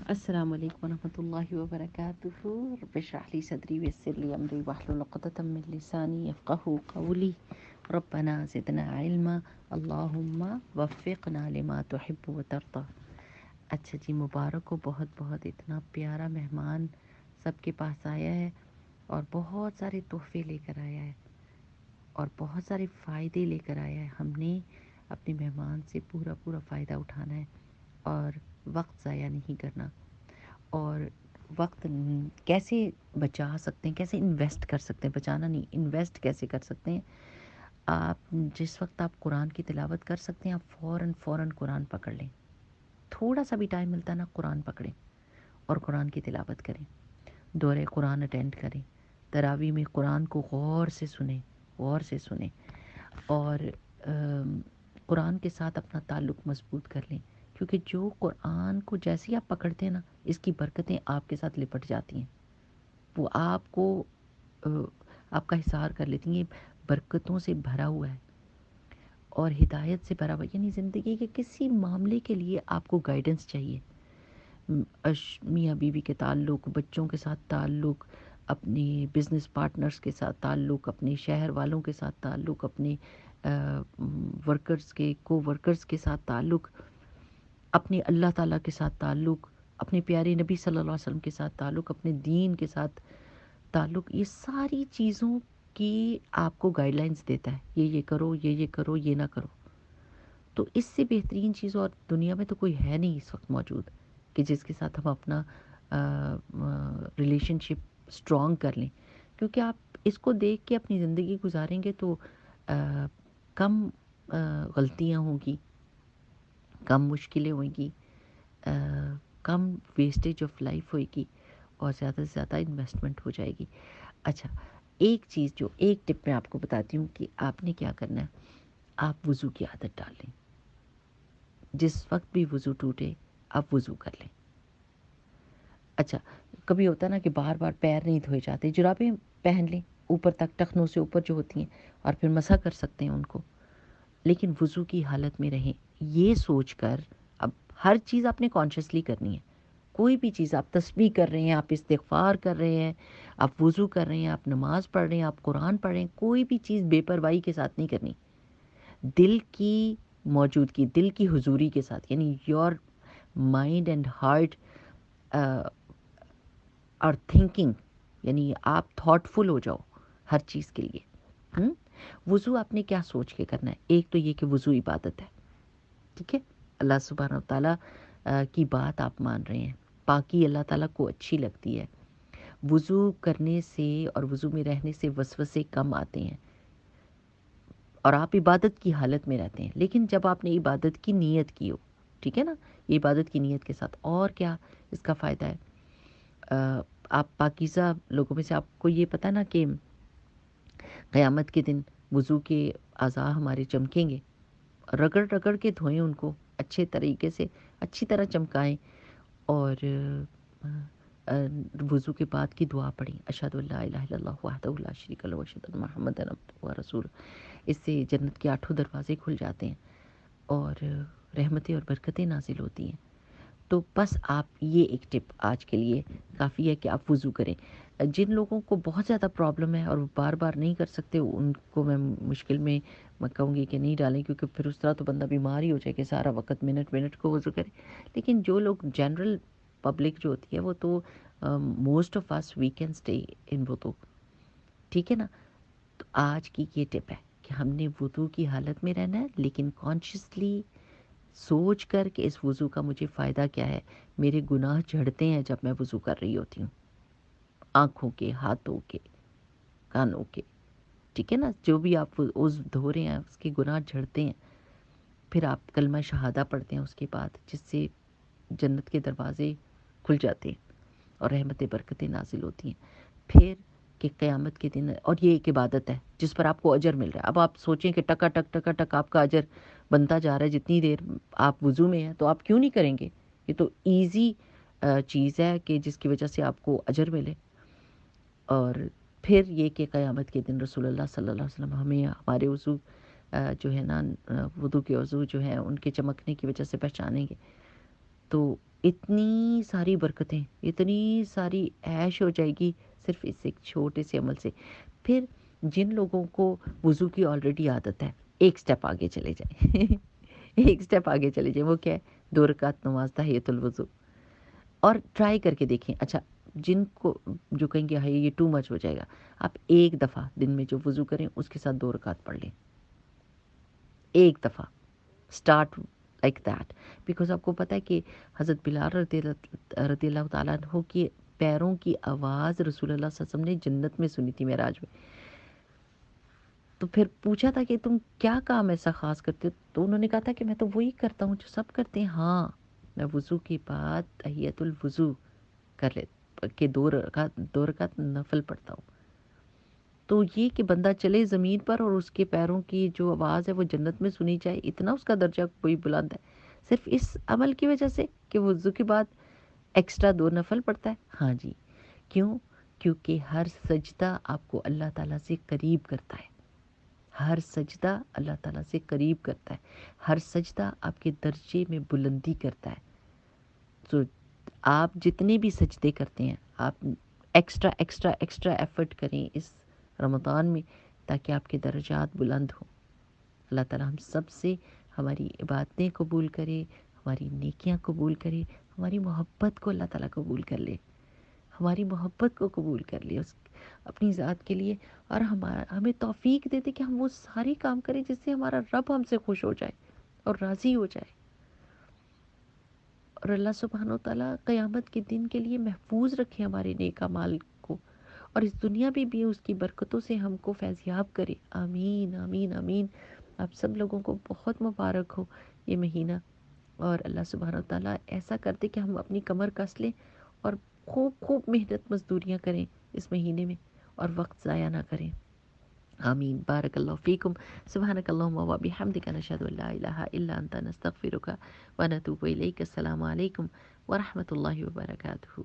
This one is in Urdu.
السلام علیکم ورحمۃ اللہ وبرکاتہ. رب اشرح لي صدری ويسر لي امری واحلل عقدۃ من لسانی یفقهوا قولی. ربنا زدنا علما اللہم وفقنا لما تحب وترضى. اچھا جی، مبارک ہو. بہت بہت اتنا پیارا مہمان سب کے پاس آیا ہے اور بہت سارے تحفے لے کر آیا ہے اور بہت سارے فائدے لے کر آیا ہے. ہم نے اپنے مہمان سے پورا پورا فائدہ اٹھانا ہے اور وقت ضائع نہیں کرنا. اور وقت کیسے بچا سکتے ہیں، کیسے انویسٹ کر سکتے ہیں، بچانا نہیں، انویسٹ کیسے کر سکتے ہیں. آپ جس وقت آپ قرآن کی تلاوت کر سکتے ہیں، آپ فوراً قرآن پکڑ لیں. تھوڑا سا بھی ٹائم ملتا ہے نا، قرآن پکڑیں اور قرآن کی تلاوت کریں. دورہ قرآن اٹینڈ کریں. تراویح میں قرآن کو غور سے سنیں اور قرآن کے ساتھ اپنا تعلق مضبوط کر لیں. کیونکہ جو قرآن کو جیسے ہی آپ پکڑتے ہیں نا، اس کی برکتیں آپ کے ساتھ لپٹ جاتی ہیں. وہ آپ کو آپ کا حصار کر لیتی ہیں. یہ برکتوں سے بھرا ہوا ہے اور ہدایت سے بھرا ہوا ہے. یعنی زندگی کے کسی معاملے کے لیے آپ کو گائیڈنس چاہیے. میاں بیوی کے تعلق، بچوں کے ساتھ تعلق، اپنے بزنس پارٹنرز کے ساتھ تعلق، اپنے شہر والوں کے ساتھ تعلق، اپنے کو ورکرز کے ساتھ تعلق، اپنے اللہ تعالیٰ کے ساتھ تعلق، اپنے پیارے نبی صلی اللہ علیہ وسلم کے ساتھ تعلق، اپنے دین کے ساتھ تعلق. یہ ساری چیزوں کی آپ کو گائیڈ لائنز دیتا ہے. یہ کرو، یہ کرو، یہ نہ کرو. تو اس سے بہترین چیز اور دنیا میں تو کوئی ہے نہیں اس وقت موجود کہ جس کے ساتھ ہم اپنا ریلیشن شپ اسٹرانگ کر لیں. کیونکہ آپ اس کو دیکھ کے اپنی زندگی گزاریں گے تو کم غلطیاں ہوں گی، کم مشکلیں ہوئیں گی، کم ویسٹیج آف لائف ہوئے گی اور زیادہ سے زیادہ انویسٹمنٹ ہو جائے گی. اچھا، ایک ٹپ میں آپ کو بتاتی ہوں کہ آپ نے کیا کرنا ہے. آپ وضو کی عادت ڈال لیں. جس وقت بھی وضو ٹوٹے آپ وضو کر لیں. اچھا، کبھی ہوتا ہے نا کہ بار بار پیر نہیں دھوئے جاتے، جرابیں پہن لیں اوپر تک، ٹخنوں سے اوپر جو ہوتی ہیں، اور پھر مسح کر سکتے ہیں ان کو. لیکن وضو کی حالت میں رہیں، یہ سوچ کر. اب ہر چیز آپ نے کانشیسلی کرنی ہے. کوئی بھی چیز، آپ تسبیح کر رہے ہیں، آپ استغفار کر رہے ہیں، آپ وضو کر رہے ہیں، آپ نماز پڑھ رہے ہیں، آپ قرآن پڑھ رہے ہیں، کوئی بھی چیز بے پرواہی کے ساتھ نہیں کرنی. دل کی موجودگی، دل کی حضوری کے ساتھ، یعنی یور مائنڈ اینڈ ہارٹ اور تھنکنگ، یعنی آپ تھاٹ فل ہو جاؤ ہر چیز کے لیے. وضو آپ نے کیا سوچ کے کرنا ہے؟ ایک تو یہ کہ وضو عبادت ہے، ٹھیک ہے، اللہ سبحانہ وتعالیٰ کی بات آپ مان رہے ہیں، پاکی اللہ تعالیٰ کو اچھی لگتی ہے. وضو کرنے سے اور وضو میں رہنے سے وسوسے کم آتے ہیں اور آپ عبادت کی حالت میں رہتے ہیں. لیکن جب آپ نے عبادت کی نیت کی ہو، ٹھیک ہے نا، یہ عبادت کی نیت کے ساتھ. اور کیا اس کا فائدہ ہے؟ آپ پاکیزہ لوگوں میں سے، آپ کو یہ پتہ نا کہ قیامت کے دن وضو کے اعضاء ہمارے چمکیں گے. رگڑ رگڑ کے دھوئیں ان کو اچھے طریقے سے، اچھی طرح چمکائیں اور وضو کے بعد کی دعا پڑھیں، اشہد ان لا الہ الا اللہ وحدہ لا شریک لہ واشہد ان محمدا عبدہ ورسولہ. اس سے جنت کے 8 دروازے کھل جاتے ہیں اور رحمتیں اور برکتیں نازل ہوتی ہیں. تو بس آپ، یہ ایک ٹپ آج کے لیے کافی ہے کہ آپ وضو کریں. جن لوگوں کو بہت زیادہ پرابلم ہے اور وہ بار بار نہیں کر سکتے، ان کو میں مشکل میں کہوں گی کہ نہیں ڈالیں، کیونکہ پھر اس طرح تو بندہ بیمار ہی ہو جائے کہ سارا وقت منٹ کو وضو کرے. لیکن جو لوگ جنرل پبلک جو ہوتی ہے، وہ تو most of us we can stay in وضو، ٹھیک ہے نا. تو آج کی یہ ٹپ ہے کہ ہم نے وضو کی حالت میں رہنا ہے، لیکن کانشیسلی سوچ کر کہ اس وضو کا مجھے فائدہ کیا ہے. میرے گناہ جھڑتے ہیں جب میں وضو کر رہی ہوتی ہوں، آنکھوں کے، ہاتھوں کے، کانوں کے، ٹھیک ہے نا. جو بھی آپ عضو دھو رہے ہیں اس کے گناہ جھڑتے ہیں. پھر آپ کلمہ شہادہ پڑھتے ہیں اس کے بعد، جس سے جنت کے دروازے کھل جاتے ہیں اور رحمتیں برکتیں نازل ہوتی ہیں. پھر کہ قیامت کے دن، اور یہ ایک عبادت ہے جس پر آپ کو اجر مل رہا ہے. اب آپ سوچیں کہ ٹکا ٹک آپ کا اجر بنتا جا رہا ہے. جتنی دیر آپ وضو میں ہیں تو آپ کیوں نہیں کریں گے؟ یہ تو ایزی چیز ہے کہ جس کی وجہ سے آپ کو اجر ملے. اور پھر یہ کہ قیامت کے دن رسول اللہ صلی اللہ علیہ وسلم ہمیں ہمارے وضو جو ہے نا، وضو کے عضو جو ہیں ان کے چمکنے کی وجہ سے پہچانیں گے. تو اتنی ساری برکتیں، اتنی ساری عیش ہو جائے گی صرف اس ایک چھوٹے سے عمل سے۔ پھر جن لوگوں کو وضو کی آلریڈی عادت ہے، ایک سٹیپ آگے چلے جائیں ایک سٹیپ آگے چلے جائیں، وہ کیا ہے؟ 2 رکعت نماز تحیۃ الوضو، اور ٹرائی کر کے دیکھیں۔ اچھا، جن کو جو کہیں گے ہائی یہ ٹو مچ ہو جائے گا، آپ ایک دفعہ دن میں جو وضو کریں اس کے ساتھ 2 رکعت پڑھ لیں، ایک دفعہ اسٹارٹ لائک دیٹ، بیکاز آپ کو پتہ ہے کہ حضرت بلال رضی اللہ تعالیٰ عنہ کی پیروں کی آواز رسول اللہ صلی اللہ علیہ وسلم نے جنت میں سنی تھی معراج میں۔ تو پھر پوچھا تھا کہ تم کیا کام ایسا خاص کرتے ہو؟ تو انہوں نے کہا تھا کہ میں تو وہی کرتا ہوں جو سب کرتے ہیں۔ ہاں، میں وضو کے بعد تحیۃ الوضو کر لے کہ 2 رکعت نفل پڑھتا ہوں۔ تو یہ کہ بندہ چلے زمین پر اور اس کے پیروں کی جو آواز ہے وہ جنت میں سنی جائے، اتنا اس کا درجہ کوئی بلند ہے صرف اس عمل کی وجہ سے کہ وضو کے بعد ایکسٹرا 2 نفل پڑھتا ہے۔ ہاں جی، کیوں؟ کیونکہ ہر سجدہ آپ کو اللہ تعالیٰ سے قریب کرتا ہے، ہر سجدہ اللہ تعالیٰ سے قریب کرتا ہے، ہر سجدہ آپ کے درجے میں بلندی کرتا ہے۔ تو آپ جتنے بھی سجدے کرتے ہیں، آپ ایکسٹرا ایکسٹرا ایکسٹرا ایفرٹ کریں اس رمضان میں تاکہ آپ کے درجات بلند ہوں۔ اللہ تعالیٰ ہم سب سے ہماری عبادتیں قبول کرے، ہماری نیکیاں قبول کرے، ہماری محبت کو اللہ تعالیٰ قبول کر لے، ہماری محبت کو قبول کر لے اس اپنی ذات کے لیے، اور ہمیں توفیق دے دے کہ ہم وہ ساری کام کریں جس سے ہمارا رب ہم سے خوش ہو جائے اور راضی ہو جائے، اور اللہ سبحانہ و تعالیٰ قیامت کے دن کے لیے محفوظ رکھے ہمارے نیک اعمال کو، اور اس دنیا میں بھی اس کی برکتوں سے ہم کو فیضیاب کرے۔ آمین آمین آمین۔ آپ سب لوگوں کو بہت مبارک ہو یہ مہینہ، اور اللہ سبحانہ و تعالیٰ ایسا کر دے کہ ہم اپنی کمر کس لیں اور خوب خوب محنت مزدوریاں کریں اس مہینے میں، اور وقت ضائع نہ کریں۔ آمین۔ بارک اللہ فیکم۔ سبحانک اللہم و بحمدک، نشہد ان لا الہ الا انت، نستغفرک و نتوب الیک۔ السلام علیکم ورحمۃ اللہ وبرکاتہ۔